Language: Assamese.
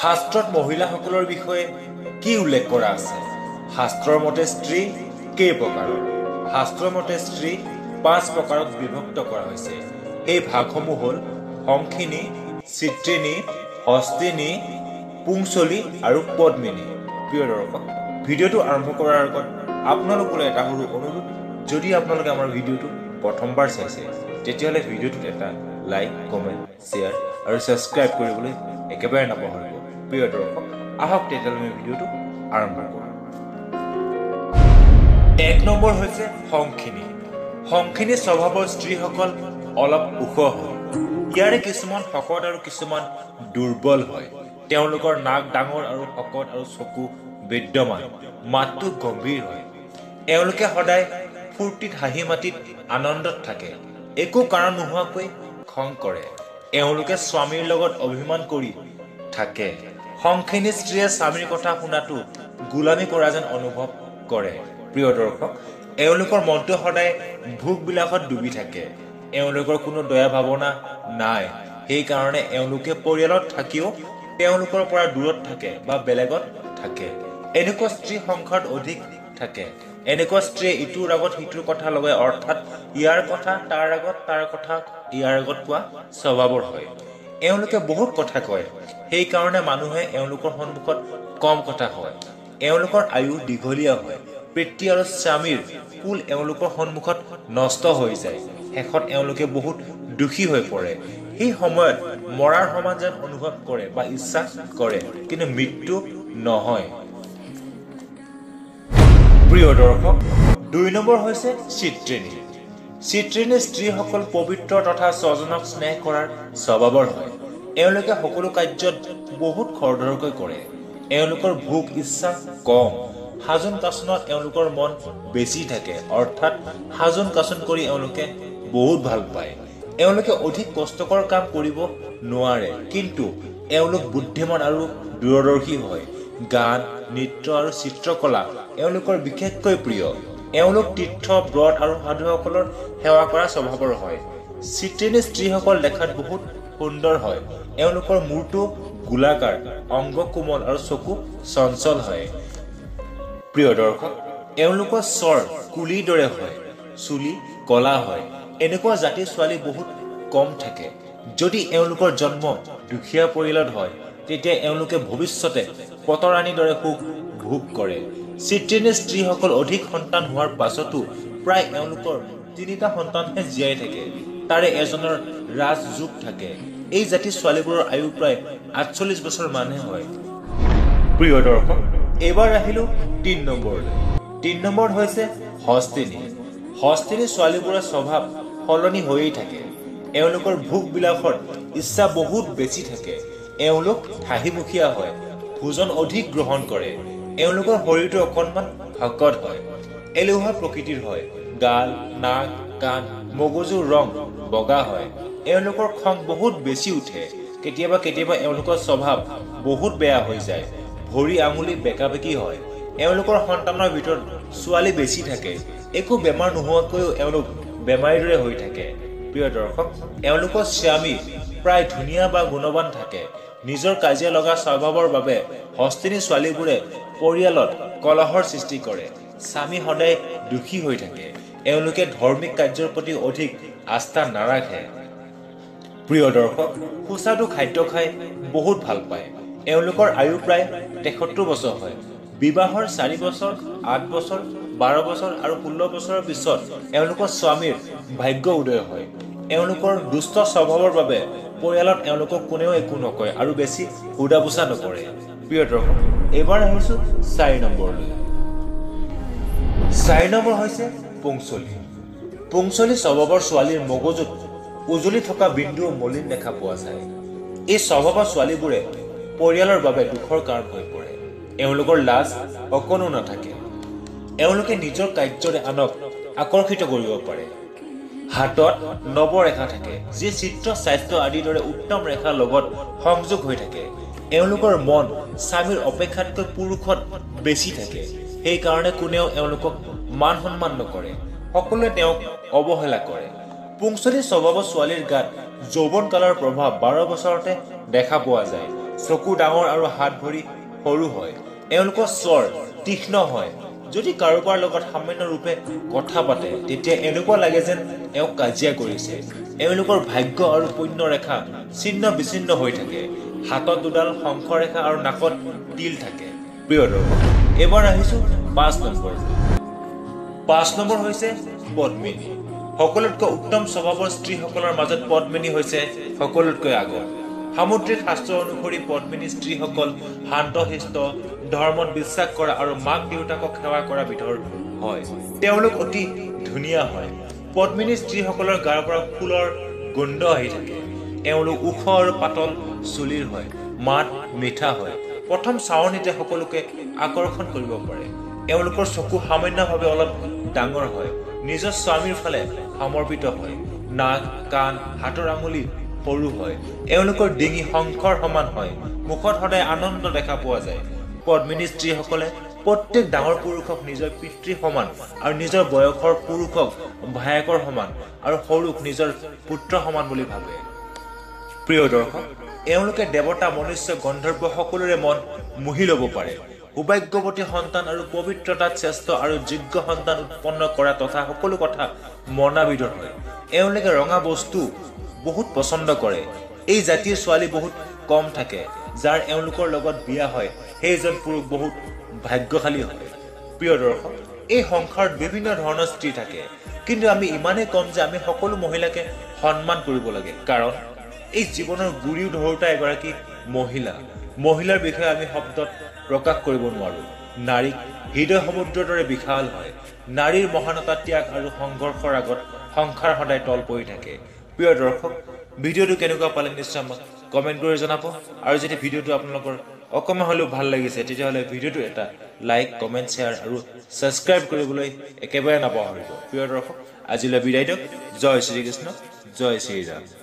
শাস্ত্ৰত মহিলাসকলৰ বিষয়ে কি উল্লেখ কৰা আছে? শাস্ত্ৰৰ মতে স্ত্ৰী কেই প্ৰকাৰৰ? শাস্ত্ৰৰ মতে স্ত্ৰী 5 প্ৰকাৰত বিভক্ত কৰা হৈছে। এই ভাগসমূহ হ'ল শংখিনী, চিত্ৰিণী, হস্তিনী, পুংচলী আৰু পদ্মিনী। প্ৰিয় দৰ্শক, ভিডিঅ'টো আৰম্ভ কৰাৰ আগত আপোনালোকলৈ এটা সৰু অনুৰোধ, যদি আপোনালোকে আমাৰ ভিডিঅ'টো প্ৰথমবাৰ চাইছে তেতিয়াহ'লে ভিডিঅ'টোত এটা লাইক, কমেণ্ট, শ্বেয়াৰ আৰু ছাবস্ক্ৰাইব কৰিবলৈ একেবাৰে নাপাহৰিব। প্ৰিয় দৰ্শক, আহক তেতিয়াহ'লে আমি ভিডিঅ'টো আৰম্ভ কৰোঁ। 1 নম্বৰ হৈছে শংখিনী। শংখিনী স্বভাৱৰ স্ত্ৰীসকল অলপ ওখ হয়। ইয়াৰে কিছুমান শকত আৰু কিছুমান দুৰ্বল হয়। তেওঁলোকৰ নাক ডাঙৰ আৰু শকত আৰু চকু বিদ্যমান, মাতটো গম্ভীৰ হয়। এওঁলোকে সদায় ফূৰ্তিত, হাঁহি মাতিত, আনন্দত থাকে। একো কাৰণ নোহোৱাকৈ খং কৰে। এওঁলোকে স্বামীৰ লগত অভিমান কৰি থাকে। শংখিনী স্ত্ৰীয়ে স্বামীৰ কথা শুনাটো গোলামী কৰা যেন অনুভৱ কৰে। প্ৰিয় দৰ্শক, এওঁলোকৰ মনটো সদায় ভোগ-বিলাসত ডুবি থাকে। এওঁলোকৰ কোনো দয়া ভাৱনা নাই। সেইকাৰণে এওঁলোকে পৰিয়ালত থাকিও তেওঁলোকৰ পৰা দূৰত থাকে বা বেলেগত থাকে। এনেকুৱা স্ত্ৰী সংসাৰত অধিক থাকে। এনেকুৱা স্ত্ৰীয়ে ইটোৰ আগত সিটোৰ কথা লগাই, অৰ্থাৎ ইয়াৰ কথা তাৰ আগত, তাৰ কথা ইয়াৰ আগত কোৱা স্বভাৱৰ হয়। এওঁলোকে বহুত কথা কয়। সেইকাৰণে মানুহে এওঁলোকৰ সন্মুখত কম কথা হয়। এওঁলোকৰ আয়ু দীঘলীয়া হয়। পিতৃ আৰু স্বামীৰ কুল এওঁলোকৰ সন্মুখত নষ্ট হৈ যায়। শেষত এওঁলোকে বহুত দুখী হৈ পৰে। সেই সময়ত মৰাৰ সমান যেন অনুভৱ কৰে বা ইচ্ছা কৰে, কিন্তু মৃত্যু নহয়। প্ৰিয় দৰ্শক, 2 নম্বৰ হৈছে চিত্ৰিণী। চিত্ৰিণী স্ত্ৰীসকল পবিত্ৰ তথা স্বজনক স্নেহ কৰাৰ স্বভাৱৰ হয়। এওঁলোকে সকলো কাৰ্যত বহুত খৰধৰকৈ কৰে। এওঁলোকৰ ভোগ ইচ্ছা কম। সাজোন কাচোনত এওঁলোকৰ মন বেছি থাকে, অৰ্থাৎ সাজোন কাচোন কৰি এওঁলোকে বহুত ভাল পায়। এওঁলোকে অধিক কষ্টকৰ কাম কৰিব নোৱাৰে, কিন্তু এওঁলোক বুদ্ধিমান আৰু দূৰদৰ্শী হয়। গান, নৃত্য আৰু চিত্ৰকলা এওঁলোকৰ বিশেষকৈ প্ৰিয়। এওঁলোক তীৰ্থ, ব্ৰত আৰু সাধুসকলৰ সেৱা কৰা স্বভাৱৰ হয়। চিত্ৰিণী স্ত্ৰীসকল দেখাত বহুত সুন্দৰ হয়। এওঁলোকৰ মূৰটো গোলাকাৰ, অংগ কোমল আৰু চকু চঞ্চল হয়। প্ৰিয় দৰ্শক, এওঁলোকৰ স্বৰ কুলিৰ দৰে হয়, চুলি কলা হয়। এনেকুৱা জাতিৰ ছোৱালী বহুত কম থাকে। যদি এওঁলোকৰ জন্ম দুখীয়া পৰিয়ালত হয়, তেতিয়া এওঁলোকে ভৱিষ্যতে পতৰাণীৰ দৰে সুখ ভোগ কৰে। চিত্ৰিণী স্ত্ৰীসকল অধিক সন্তান হোৱাৰ পাছতো প্ৰায় এওঁলোকৰ 3টা সন্তানহে জীয়াই থাকে। তাৰে এজনৰ ৰাজযোগ থাকে। এই জাতিৰ ছোৱালীবোৰৰ আয়ু প্ৰায় 48 বছৰ মানহে হয়। প্ৰিয় দৰ্শক, এইবাৰ আহিলো 3 নম্বৰলৈ। 3 নম্বৰ হৈছে হস্তিনী। হস্তিনী ছোৱালীবোৰৰ স্বভাৱ সলনি হৈয়ে থাকে। এওঁলোকৰ ভোগ বিলাসৰ ইচ্ছা বহুত বেছি থাকে। এওঁলোক হাঁহিমুখীয়া হয়, ভোজন অধিক গ্ৰহণ কৰে। এওঁলোকৰ শৰীৰটো অকণমান শকত হয়। এলেহুৱা প্ৰকৃতিৰ হয়। গাল, নাক, কাণ, মগজুৰ ৰং বগা হয়। এওঁলোকৰ খং বহুত বেছি উঠে। কেতিয়াবা কেতিয়াবা এওঁলোকৰ স্বভাৱ বহুত বেয়া হৈ যায়। ভৰি আঙুলি বেকাবেকি হয়। এওঁলোকৰ সন্তানৰ ভিতৰত ছোৱালী বেছি থাকে। একো বেমাৰ নোহোৱাকৈও এওঁলোক বেমাৰীৰ দৰে হৈ থাকে। প্ৰিয় দৰ্শক, এওঁলোকৰ স্বামী প্ৰায় ধুনীয়া বা গুণৱান থাকে। নিজৰ কাজিয়া লগা স্বভাৱৰ বাবে হস্তিনী ছোৱালীবোৰে পৰিয়ালত কলহৰ সৃষ্টি কৰে। স্বামী সদায় দুখী হৈ থাকে। এওঁলোকে ধাৰ্মিক কাৰ্যৰ প্ৰতি অধিক আস্থা নাৰাখে। প্ৰিয় দৰ্শক, সুস্বাদু খাদ্য খাই বহুত ভাল পায়। এওঁলোকৰ আয়ু প্ৰায় 73 বছৰ হয়। বিবাহৰ 4 বছৰ, 8 বছৰ, 12 বছৰ আৰু 16 বছৰৰ পিছত এওঁলোকৰ স্বামীৰ ভাগ্য উদয় হয়। এওঁলোকৰ দুষ্ট স্বভাৱৰ বাবে পৰিয়ালত এওঁলোকক কোনেও একো নকয় আৰু বেছি সোধা পোছা নকৰে। প্ৰিয় দৰ্শক, এইবাৰ আহিছো 4 নম্বৰলৈ। 4 নম্বৰ হৈছে পুংচলী। পুংচলী স্বভাৱৰ ছোৱালীৰ মগজুত উজলি থকা বিন্দু মলিন দেখা পোৱা যায়। এই স্বভাৱৰ ছোৱালীবোৰে পৰিয়ালৰ বাবে দুখৰ কাৰণ হৈ পৰে। এওঁলোকৰ লাজ অকণো নাথাকে। এওঁলোকে নিজৰ কাৰ্যৰে আনক আকৰ্ষিত কৰিব পাৰে। হাতত নৱৰেখা থাকে, যি চিত্ৰ, স্বাস্থ্য আদিৰ দৰে উত্তম ৰেখাৰ লগত সংযোগ হৈ থাকে। এওঁলোকৰ মন স্বামীৰ অপেক্ষাতকৈ পুৰুষত বেছি থাকে। সেইকাৰণে কোনেও এওঁলোকক মান সন্মান নকৰে। সকলোৱে তেওঁক অৱহেলা কৰে। পুংচলী স্বভাৱৰ ছোৱালীৰ গাত যৌৱন কালৰ প্ৰভাৱ 12 বছৰতে দেখা পোৱা যায়। চকু ডাঙৰ আৰু হাত ভৰি সৰু হয় এওঁলোকৰ স্বৰ তীক্ষ্ণ হয় যদি কাৰোবাৰ লগত সামান্য ৰূপে কথা পাতে তেতিয়া এনেকুৱা লাগে যেন এওঁ কাজিয়া কৰিছে এওঁলোকৰ ভাগ্য আৰু পুণ্য ৰেখা ছিন্ন বিচ্ছিন্ন হৈ থাকে হাতত দুডাল শংখ ৰেখা আৰু নাকত তিল থাকে প্ৰিয় দৰ্শক এবাৰ আহিছো 5 নম্বৰ হৈছে পদ্মিনী সকলোতকৈ উত্তম স্বভাৱৰ স্ত্ৰীসকলৰ মাজত পদ্মিনী হৈছে সকলোতকৈ আগত সামুদ্ৰিক শাস্ত্ৰ অনুসৰি পদ্মিনী স্ত্ৰীসকল শান্তশিষ্ট ধৰ্মত বিশ্বাস কৰা আৰু মাক দেউতাকক সেৱা কৰা বিধৰ হয় তেওঁলোক অতি ধুনীয়া হয় পদ্মিনী স্ত্ৰীসকলৰ গাৰ পৰা ফুলৰ গোন্ধ আহি থাকে এওঁলোক ওখ আৰু পাতল চুলিৰ হয় মাত মিঠা হয় প্ৰথম চাৱনিতে সকলোকে আকৰ্ষণ কৰিব পাৰে এওঁলোকৰ চকু সামান্যভাৱে অলপ ডাঙৰ হয় নিজৰ স্বামীৰ ফালে সমৰ্পিত হয় নাক কাণ হাতৰ আঙুলি সৰু হয় এওঁলোকৰ ডিঙি শংখৰ সমান হয় মুখত সদায় আনন্দ দেখা পোৱা যায় পদ্মিনী স্ত্ৰীসকলে প্ৰত্যেক ডাঙৰ পুৰুষক নিজৰ পিতৃ সমান আৰু নিজৰ বয়সৰ পুৰুষক ভায়েকৰ সমান আৰু সৰুক নিজৰ পুত্ৰ সমান বুলি ভাবে প্ৰিয় দৰ্শক এওঁলোকে দেৱতা মনুষ্য গন্ধৰ্ব সকলোৰে মন মুহি ল'ব পাৰে সৌভাগ্যৱতী সন্তান আৰু পবিত্ৰতাত শ্ৰেষ্ঠ আৰু যোগ্য সন্তান উৎপন্ন কৰা তথা সকলো কথা মনাবিধৰ হয় এওঁলোকে ৰঙা বস্তু বহুত পছন্দ কৰে এই জাতিৰ ছোৱালী বহুত কম থাকে যাৰ এওঁলোকৰ লগত বিয়া হয় সেইজন পুৰুষ বহুত ভাগ্যশালী হয় প্ৰিয় দৰ্শক এই সংসাৰত বিভিন্ন ধৰণৰ স্ত্ৰী থাকে কিন্তু আমি ইমানেই কম যে আমি সকলো মহিলাকে সন্মান কৰিব লাগে কাৰণ এই জীৱনৰ গুৰিও ধৰোতা এগৰাকী মহিলাৰ বিষয়ে আমি শব্দত প্ৰকাশ কৰিব নোৱাৰো নাৰীক হৃদয় সমুদ্ৰৰ দৰে বিশাল হয় নাৰীৰ মহানতা ত্যাগ আৰু সংঘৰ্ষৰ আগত সংসাৰ সদায় তল পৰি থাকে প্ৰিয় দৰ্শক ভিডিঅ'টো কেনেকুৱা পালে নিশ্চয় কমেণ্ট কৰি জনাব আৰু যদি ভিডিঅ'টো আপোনালোকৰ অকণমান হ'লেও ভাল লাগিছে তেতিয়াহ'লে ভিডিঅ'টো এটা লাইক কমেণ্ট শ্বেয়াৰ আৰু ছাবস্ক্ৰাইব কৰিবলৈ একেবাৰে নাপাহৰিব প্ৰিয় দৰ্শক আজিলৈ বিদায় দিয়ক জয় শ্ৰীকৃষ্ণ জয় শ্ৰীৰাম